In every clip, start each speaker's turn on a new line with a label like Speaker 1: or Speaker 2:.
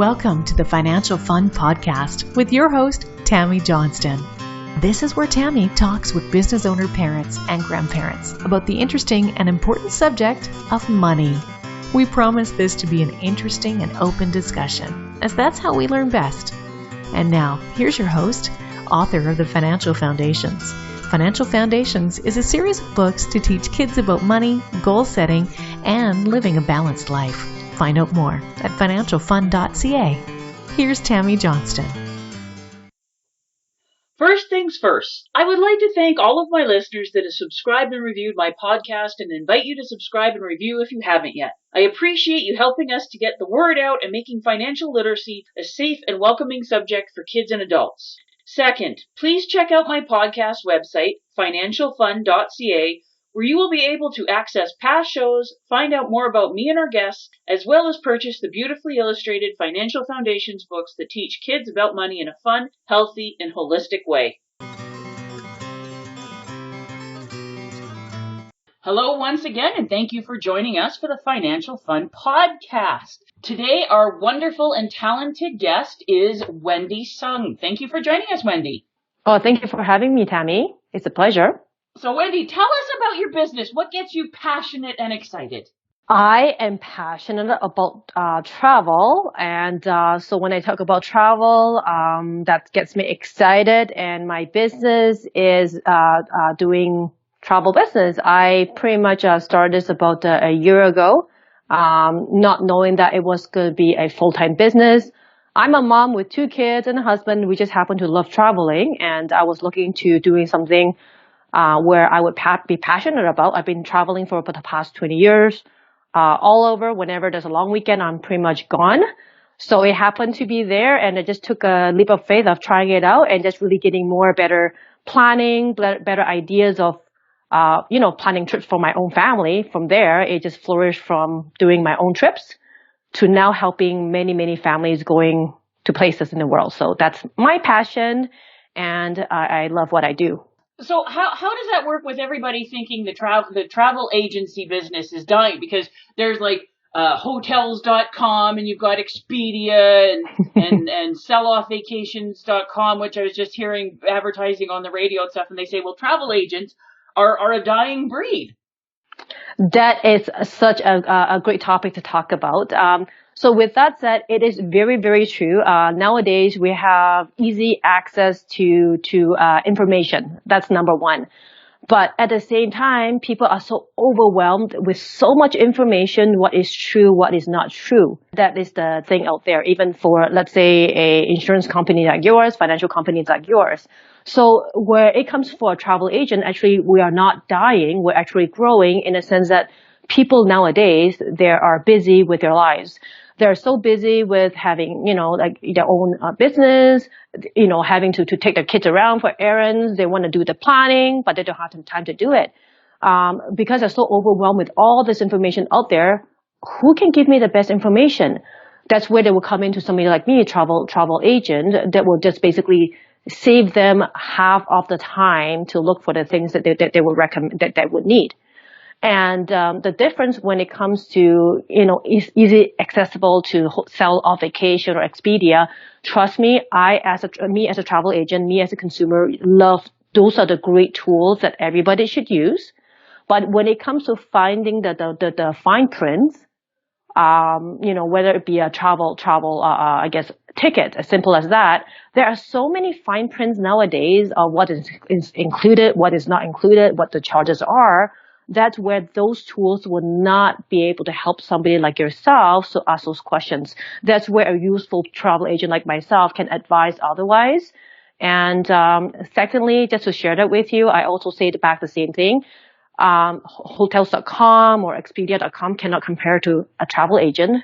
Speaker 1: Welcome to the Financial Fun Podcast with your host, Tammy Johnston. This is where Tammy talks with business owner parents and grandparents about the interesting and important subject of money. We promise this to be an interesting and open discussion, as that's how we learn best. And now, here's your host, author of the Financial Foundations. Financial Foundations is a series of books to teach kids about money, goal setting, and living a balanced life. Find out more at financialfun.ca. Here's Tammy Johnston.
Speaker 2: First things first, I would like to thank all of my listeners that have subscribed and reviewed my podcast and invite you to subscribe and review if you haven't yet. I appreciate you helping us to get the word out and making financial literacy a safe and welcoming subject for kids and adults. Second, please check out my podcast website, financialfun.ca, where you will be able to access past shows, find out more about me and our guests, as well as purchase the beautifully illustrated Financial Foundations books that teach kids about money in a fun, healthy, and holistic way. Hello once again, and thank you for joining us for the Financial Fun Podcast. Today, our wonderful and talented guest is Wendy Sung. Thank you for joining us, Wendy.
Speaker 3: Oh, thank you for having me, Tammy. It's a pleasure.
Speaker 2: So, Wendy, tell us about your business. What gets you passionate and excited?
Speaker 3: I am passionate about travel, and so when I talk about travel, that gets me excited. And my business is doing travel business. I pretty much started this about a year ago, not knowing that it was going to be a full-time business. I'm a mom with 2 kids and a husband. We just happen to love traveling, and I was looking to doing something where I would be passionate about. I've been traveling for about the past 20 years, all over. Whenever there's a long weekend, I'm pretty much gone. So it happened to be there, and I just took a leap of faith of trying it out and just really getting better planning, better ideas of, planning trips for my own family. From there, it just flourished from doing my own trips to now helping many, many families going to places in the world. So that's my passion, and I love what I do.
Speaker 2: So how does that work with everybody thinking the travel agency business is dying? Because there's like hotels.com, and you've got Expedia and selloffvacations.com, which I was just hearing advertising on the radio and stuff, and they say, well, travel agents are a dying breed.
Speaker 3: That is such a great topic to talk about. So with that said, it is very, very true. Nowadays, we have easy access to information. That's number one. But at the same time, people are so overwhelmed with so much information, what is true, what is not true. That is the thing out there, even for, let's say, a insurance company like yours, financial companies like yours. So where it comes for a travel agent, actually, we are not dying. We're actually growing in a sense that people nowadays, they are busy with their lives. They're so busy with having, like their own business, having to take their kids around for errands. They want to do the planning, but they don't have time to do it. Because they're so overwhelmed with all this information out there, who can give me the best information? That's where they will come into somebody like me, a travel agent, that will just basically save them half of the time to look for the things that they would recommend, that they would need. And the difference when it comes to, easy accessible to Sell Off Vacation or Expedia, trust me, as a travel agent, me as a consumer, love those are the great tools that everybody should use. But when it comes to finding the fine prints, whether it be a travel, ticket, as simple as that, there are so many fine prints nowadays of what is included, what is not included, what the charges are. That's where those tools will not be able to help somebody like yourself to ask those questions. That's where a useful travel agent like myself can advise otherwise. And secondly, just to share that with you, I also say back the same thing. Hotels.com or Expedia.com cannot compare to a travel agent,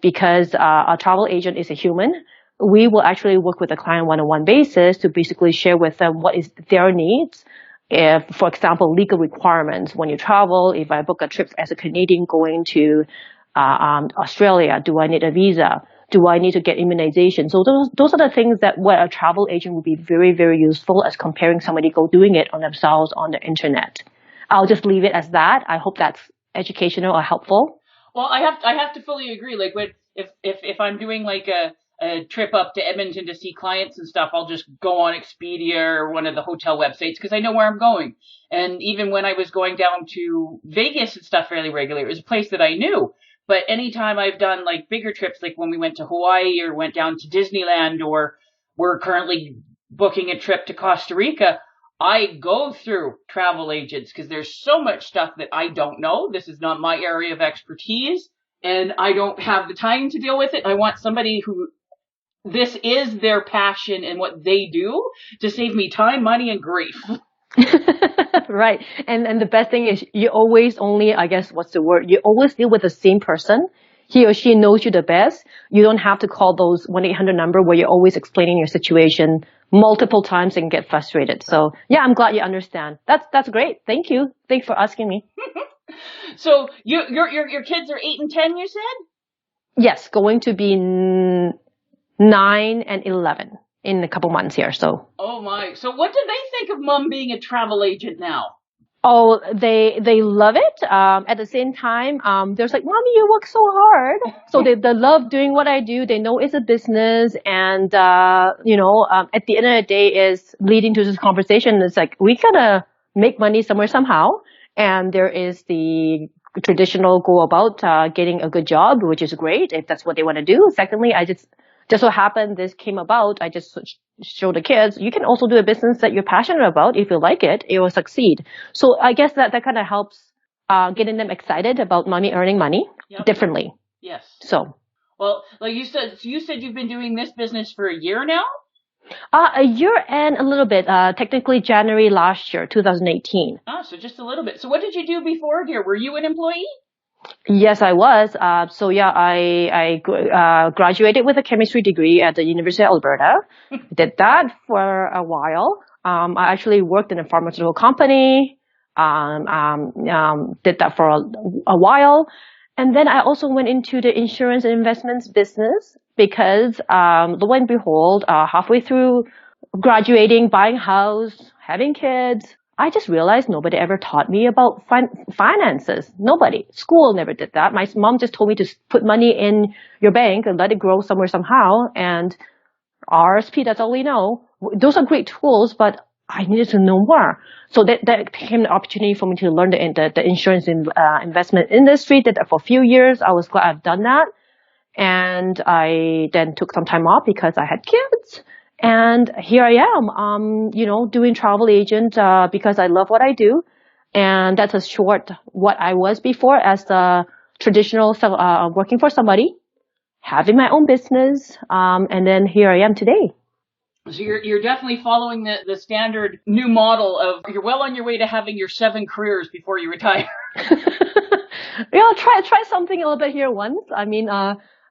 Speaker 3: because a travel agent is a human. We will actually work with the client one-on-one basis to basically share with them what is their needs. If, for example, legal requirements when you travel, if I book a trip as a Canadian going to Australia, do I need a visa? Do I need to get immunization? So those are the things that where a travel agent would be very, very useful as comparing somebody doing it on themselves on the internet. I'll just leave it as that. I hope that's educational or helpful.
Speaker 2: Well, I have to fully agree. Like if I'm doing like a trip up to Edmonton to see clients and stuff, I'll just go on Expedia or one of the hotel websites because I know where I'm going. And even when I was going down to Vegas and stuff fairly regularly, it was a place that I knew. But anytime I've done like bigger trips, like when we went to Hawaii or went down to Disneyland, or we're currently booking a trip to Costa Rica, I go through travel agents because there's so much stuff that I don't know. This is not my area of expertise, and I don't have the time to deal with it. I want somebody who this is their passion and what they do to save me time, money, and grief.
Speaker 3: Right. And the best thing is you always only, I guess, what's the word? You always deal with the same person. He or she knows you the best. You don't have to call those 1-800 number where you're always explaining your situation multiple times and get frustrated. So yeah, I'm glad you understand. That's great. Thank you. Thanks for asking me.
Speaker 2: So your kids are 8 and 10, you said?
Speaker 3: Yes, going to be 9 and 11 in a couple months here. So.
Speaker 2: Oh my. So what do they think of mom being a travel agent now?
Speaker 3: Oh, they love it. At the same time, they're like, "Mommy, you work so hard." So they love doing what I do. They know it's a business, and at the end of the day, is leading to this conversation. It's like we gotta make money somewhere somehow, and there is the traditional go about getting a good job, which is great if that's what they want to do. Secondly, I just so happened this came about. I just show the kids you can also do a business that you're passionate about. If you like it, it will succeed. So I guess that kind of helps getting them excited about mommy earning money differently.
Speaker 2: Yes.
Speaker 3: So.
Speaker 2: Well, like you said you've been doing this business for a year now?
Speaker 3: A year and a little bit. Technically January last year, 2018.
Speaker 2: So just a little bit. So what did you do before here? Were you an employee?
Speaker 3: Yes, I was. I graduated with a chemistry degree at the University of Alberta. Did that for a while. I actually worked in a pharmaceutical company. Did that for a while. And then I also went into the insurance and investments business because, lo and behold, halfway through graduating, buying a house, having kids, I just realized nobody ever taught me about finances. Nobody. School never did that. My mom just told me to put money in your bank and let it grow somewhere somehow. And RSP, that's all we know. Those are great tools, but I needed to know more. So that became the opportunity for me to learn the insurance and investment industry. Did that for a few years. I was glad I've done that. And I then took some time off because I had kids. And here I am, doing travel agent, because I love what I do. And that's a short what I was before as a traditional, working for somebody, having my own business. And then here I am today.
Speaker 2: So you're definitely following the standard new model of you're well on your way to having your 7 careers before you retire.
Speaker 3: Try something a little bit here once. I mean,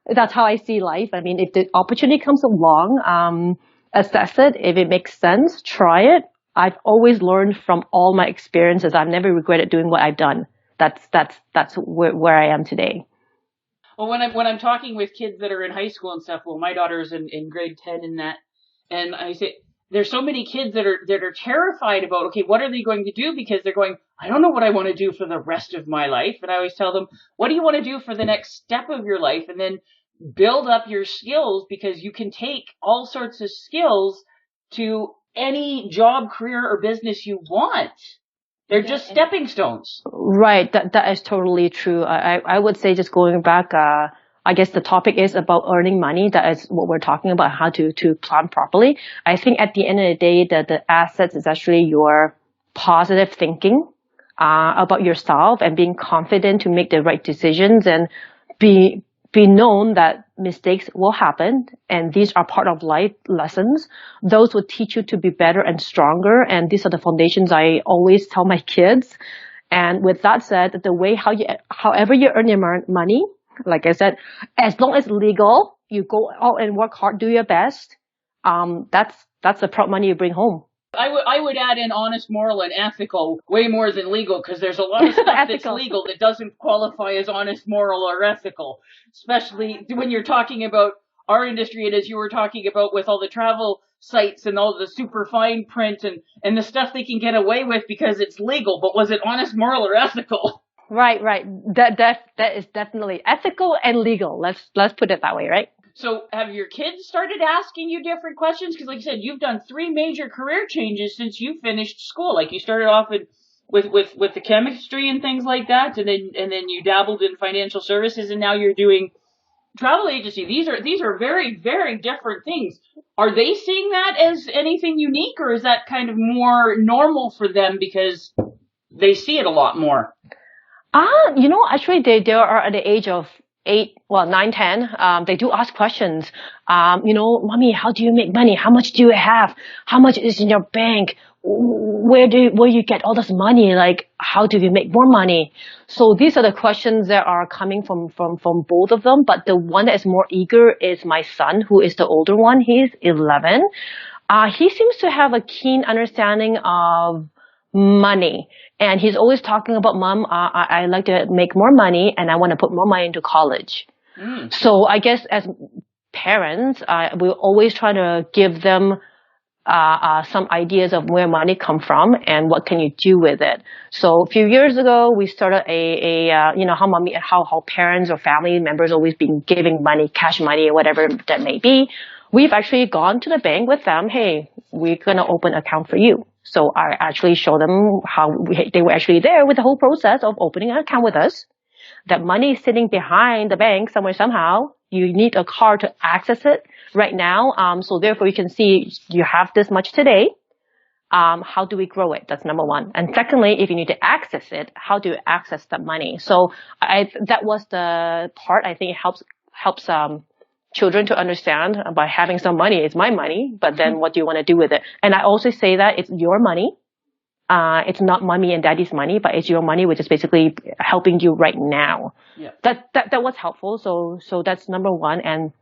Speaker 3: that's how I see life. I mean, if the opportunity comes along, assess it. If it makes sense, try it. I've always learned from all my experiences. I've never regretted doing what I've done. That's where I am today.
Speaker 2: Well, when I'm talking with kids that are in high school and stuff, well, my daughter's in grade 10 and that, and I say there's so many kids that are terrified about, okay, what are they going to do? Because they're going, I don't know what I want to do for the rest of my life. And I always tell them, what do you want to do for the next step of your life? And then build up your skills, because you can take all sorts of skills to any job, career, or business you want. They're just stepping stones. Right.
Speaker 3: That is totally true. I would say, just going back, I guess the topic is about earning money. That is what we're talking about, how to plan properly. I think at the end of the day, the assets is actually your positive thinking about yourself and being confident to make the right decisions and be known that mistakes will happen, and these are part of life lessons. Those will teach you to be better and stronger, and these are the foundations I always tell my kids. And with that said, the way however you earn your money, like I said, as long as legal, you go out and work hard, do your best. That's the proud money you bring home.
Speaker 2: I would add in honest, moral, and ethical way more than legal, because there's a lot of stuff that's legal that doesn't qualify as honest, moral, or ethical, especially when you're talking about our industry and as you were talking about with all the travel sites and all the super fine print and the stuff they can get away with because it's legal. But was it honest, moral, or ethical?
Speaker 3: Right. That is definitely ethical and legal. Let's put it that way, right?
Speaker 2: So have your kids started asking you different questions? Because like you said, you've done 3 major career changes since you finished school. Like you started off with the chemistry and things like that, and then you dabbled in financial services, and now you're doing travel agency. These are very, very different things. Are they seeing that as anything unique, or is that kind of more normal for them because they see it a lot more?
Speaker 3: Actually they are at the age of 9, 10. They do ask questions. Mommy, how do you make money? How much do you have? How much is in your bank? Where you get all this money? Like, how do you make more money? So these are the questions that are coming from both of them. But the one that is more eager is my son, who is the older one. He's 11. He seems to have a keen understanding of money. And he's always talking about, Mom, I like to make more money and I want to put more money into college. So I guess as parents, we're always trying to give them some ideas of where money come from and what can you do with it. So a few years ago, we started how parents or family members always been giving money, cash money or whatever that may be. We've actually gone to the bank with them. Hey, we're going to open an account for you. So I actually show them how they were actually there with the whole process of opening an account with us. That money is sitting behind the bank somewhere somehow. You need a card to access it right now. So therefore you can see you have this much today. How do we grow it? That's number one. And secondly, if you need to access it, how do you access the money? So that was the part I think helps children to understand by having some money. It's my money, but then what do you want to do with it? And I also say that it's your money. It's not mommy and daddy's money, but it's your money, which is basically helping you right now.
Speaker 2: Yeah.
Speaker 3: That was helpful. So that's number one. And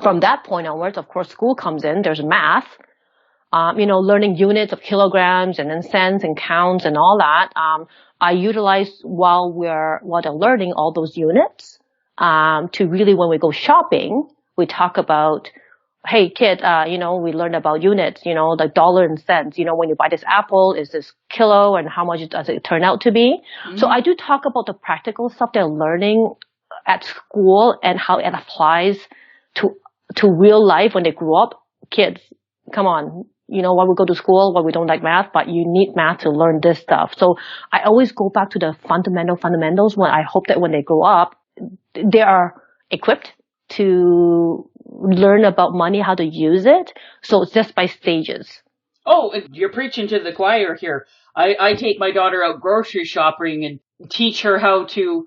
Speaker 3: from that point onwards, of course, school comes in. There's math, learning units of kilograms and then cents and counts and all that. I utilize while they're learning all those units. To really, when we go shopping, we talk about, hey kid, we learned about units, like dollar and cents. When you buy this apple, is this kilo and how much does it turn out to be? Mm-hmm. So I do talk about the practical stuff they're learning at school and how it applies to real life when they grow up. Kids, come on. When we go to school, when we don't like math, but you need math to learn this stuff. So I always go back to the fundamentals when I hope that when they grow up, they are equipped to learn about money, how to use it. So it's just by stages.
Speaker 2: Oh, you're preaching to the choir here. I take my daughter out grocery shopping and teach her how to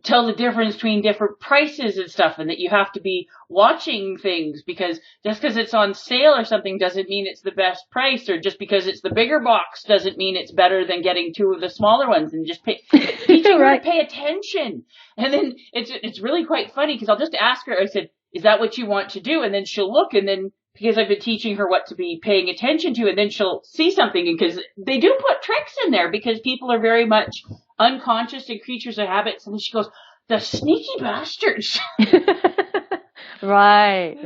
Speaker 2: tell the difference between different prices and stuff, and that you have to be watching things, because just because it's on sale or something doesn't mean it's the best price, or just because it's the bigger box doesn't mean it's better than getting 2 of the smaller ones, and just teaching her to pay attention. And then it's really quite funny, because I'll just ask her, I said, is that what you want to do? And then she'll look, and then because I've been teaching her what to be paying attention to, and then she'll see something, because they do put tricks in there, because people are very much unconscious and creatures of habits. And then she goes, the sneaky bastards.
Speaker 3: Right.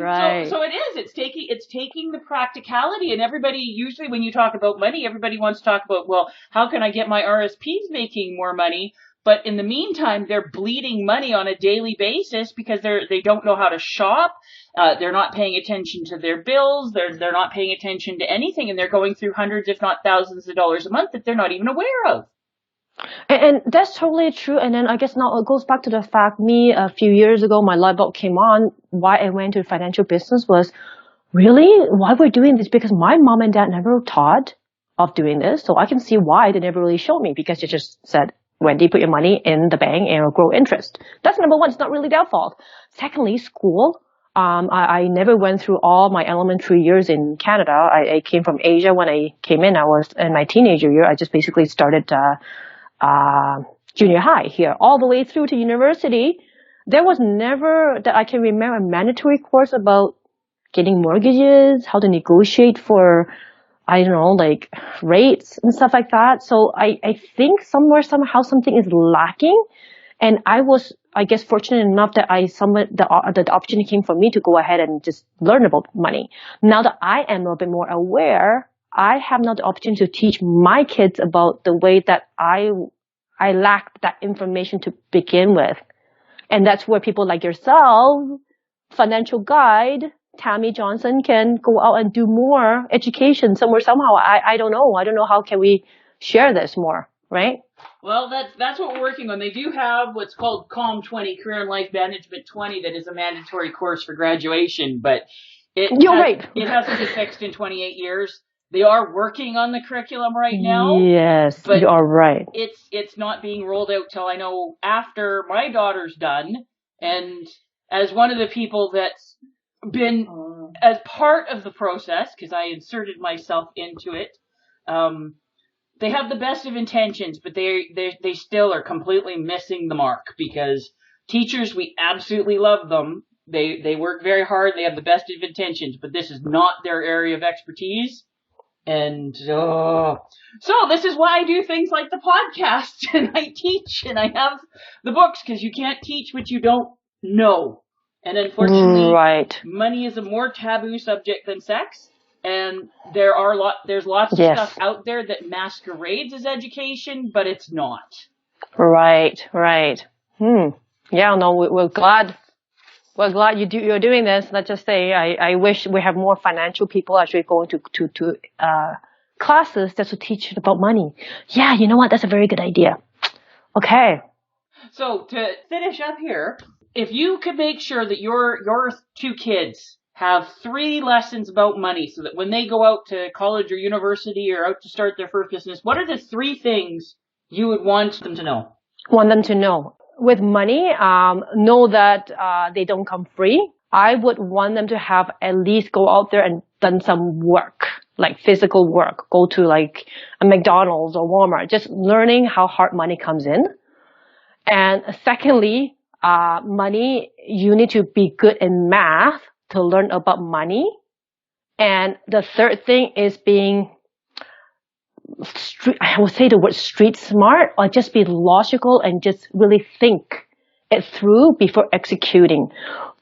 Speaker 2: So it is. It's taking the practicality, and everybody, usually when you talk about money, everybody wants to talk about, well, how can I get my RSPs making more money? But in the meantime, they're bleeding money on a daily basis because they don't know how to shop. They're not paying attention to their bills. They're not paying attention to anything, and they're going through hundreds, if not thousands of dollars a month that they're not even aware of.
Speaker 3: And that's totally true. And then I guess now it goes back to the fact, a few years ago, my light bulb came on. Why I went to financial business was really why we're doing this, because my mom and dad never taught of doing this. So I can see why they never really showed me, because they just said, Wendy, put your money in the bank and it'll grow interest. That's number one. It's not really their fault. Secondly, school. I never went through all my elementary years in Canada. I came from Asia. When I came in, I was in my teenager year. I just basically started junior high here, all the way through to university. There was never, that I can remember, a mandatory course about getting mortgages, how to negotiate for, I don't know, like rates and stuff like that. So I think somehow something is lacking. And I was, I guess, fortunate enough that the opportunity came for me to go ahead and just learn about money. Now that I am a bit more aware, I have now the opportunity to teach my kids about the way that I I lacked that information to begin with. And that's where people like yourself, financial guide, Tammy Johnston, can go out and do more education somewhere, somehow. I don't know. I don't know how can we share this more, right?
Speaker 2: Well, that's what we're working on. They do have what's called COM 20, Career and Life Management 20, that is a mandatory course for graduation, but it hasn't been fixed in 28 years. They are working on the curriculum right now.
Speaker 3: Yes, you are right.
Speaker 2: It's not being rolled out till I know after my daughter's done. And as one of the people that's been as part of the process, because I inserted myself into it, they have the best of intentions, but they still are completely missing the mark, because teachers, we absolutely love them. They work very hard. They have the best of intentions, but this is not their area of expertise. And so this is why I do things like the podcast, and I teach, and I have the books, because you can't teach what you don't know. And unfortunately, money is a more taboo subject than sex. And there's lots of stuff out there that masquerades as education, but it's not. Right.
Speaker 3: Yeah, no, we're glad. We're glad you're doing this. Let's just say I wish we have more financial people actually going to classes that will teach about money. Yeah, you know what? That's a very good idea. Okay.
Speaker 2: So to finish up here, if you could make sure that your two kids have 3 lessons about money, so that when they go out to college or university or out to start their first business, what are the 3 things you would want them to know?
Speaker 3: Want them to know. With money, know that they don't come free. I would want them to have at least go out there and done some work, like physical work. Go to like a McDonald's or Walmart, just learning how hard money comes in. And secondly, money, you need to be good in math to learn about money. And the third thing is being I would say the word street smart, or just be logical and just really think it through before executing.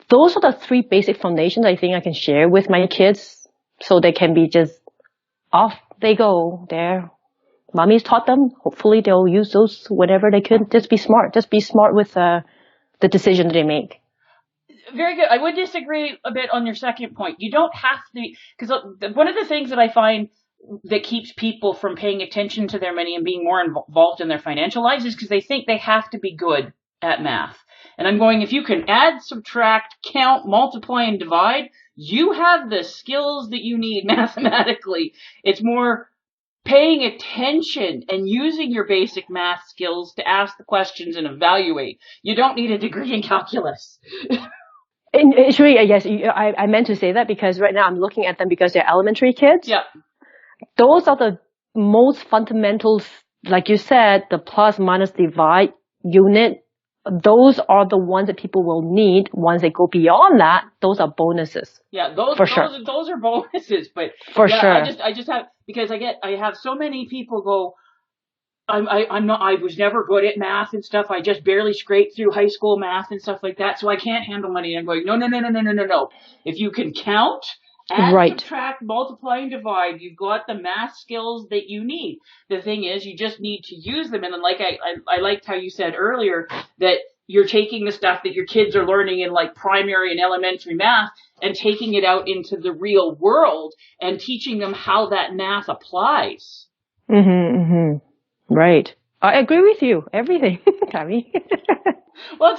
Speaker 3: Those are the 3 basic foundations I think I can share with my kids, so they can be just off they go there. Mommy's taught them. Hopefully they'll use those whenever they could. Just be smart. Just be smart with the decision they make.
Speaker 2: Very good. I would disagree a bit on your second point. You don't have to, because one of the things that I find that keeps people from paying attention to their money and being more involved in their financial lives is because they think they have to be good at math. And I'm going, if you can add, subtract, count, multiply, and divide, you have the skills that you need mathematically. It's more paying attention and using your basic math skills to ask the questions and evaluate. You don't need a degree in calculus.
Speaker 3: Actually, yes, I meant to say that because right now I'm looking at them because they're elementary kids.
Speaker 2: Yeah.
Speaker 3: Those are the most fundamentals, like you said, the plus, minus, divide, unit. Those are the ones that people will need. Once they go beyond that, those are bonuses.
Speaker 2: Yeah, those are bonuses. But
Speaker 3: for sure,
Speaker 2: I just have, because I have so many people go, I was never good at math and stuff. I just barely scraped through high school math and stuff like that, so I can't handle money. And I'm going, no. If you can count, add, subtract, multiply, and divide, you've got the math skills that you need. The thing is, you just need to use them. And then, like I liked how you said earlier that you're taking the stuff that your kids are learning in like primary and elementary math and taking it out into the real world and teaching them how that math applies.
Speaker 3: Right. I agree with you. Everything, Tammy.
Speaker 2: Well,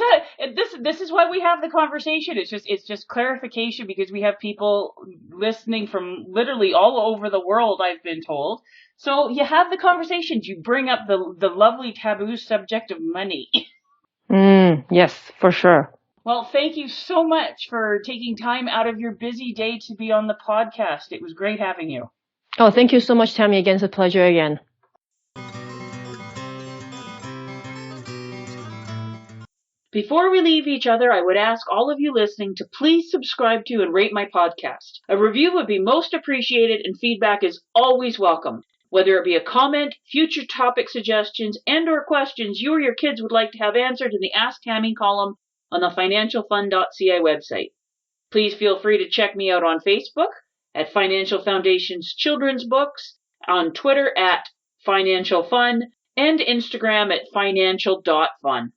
Speaker 2: this is why we have the conversation. It's just clarification, because we have people listening from literally all over the world, I've been told. So you have the conversations. You bring up the lovely taboo subject of money.
Speaker 3: Yes, for sure.
Speaker 2: Well, thank you so much for taking time out of your busy day to be on the podcast. It was great having you.
Speaker 3: Oh, thank you so much, Tammy. Again, it's a pleasure again.
Speaker 2: Before we leave each other, I would ask all of you listening to please subscribe to and rate my podcast. A review would be most appreciated, and feedback is always welcome. Whether it be a comment, future topic suggestions, and/or questions you or your kids would like to have answered in the Ask Tammy column on the financialfund.ca website. Please feel free to check me out on Facebook at Financial Foundation's Children's Books, on Twitter at Financial Fund, and Instagram at financial.fun.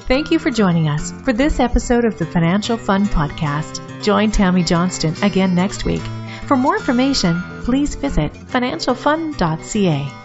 Speaker 1: Thank you for joining us for this episode of the Financial Fun Podcast. Join Tammy Johnston again next week. For more information, please visit financialfun.ca.